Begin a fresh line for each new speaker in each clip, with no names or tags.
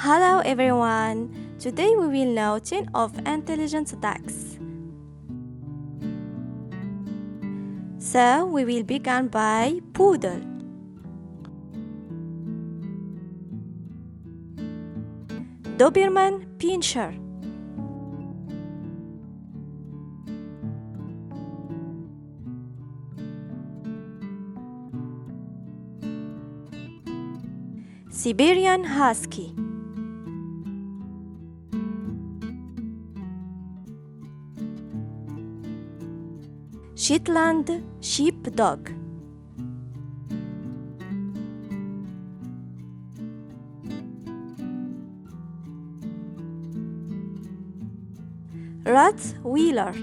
Hello everyone! Today we will know 10 of intelligent dogs. So we will begin by poodle. Doberman pinscher. Siberian husky. Shetland sheepdog. Roth weiller.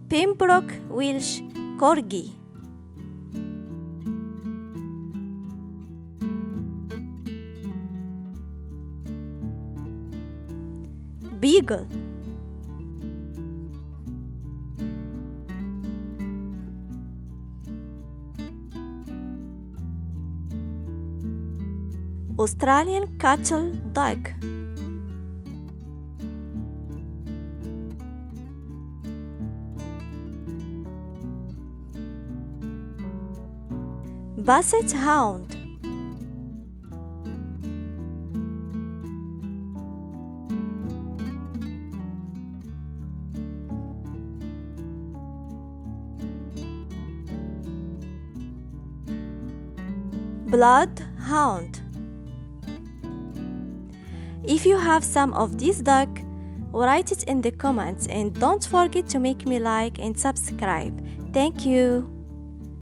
Pembroke Welsh corgi. Beagle. Australian cattle dog. Basset hound. Bloodhound. If you have some of these dogs, write it in the comments and don't forget to make me like and subscribe. Thank you.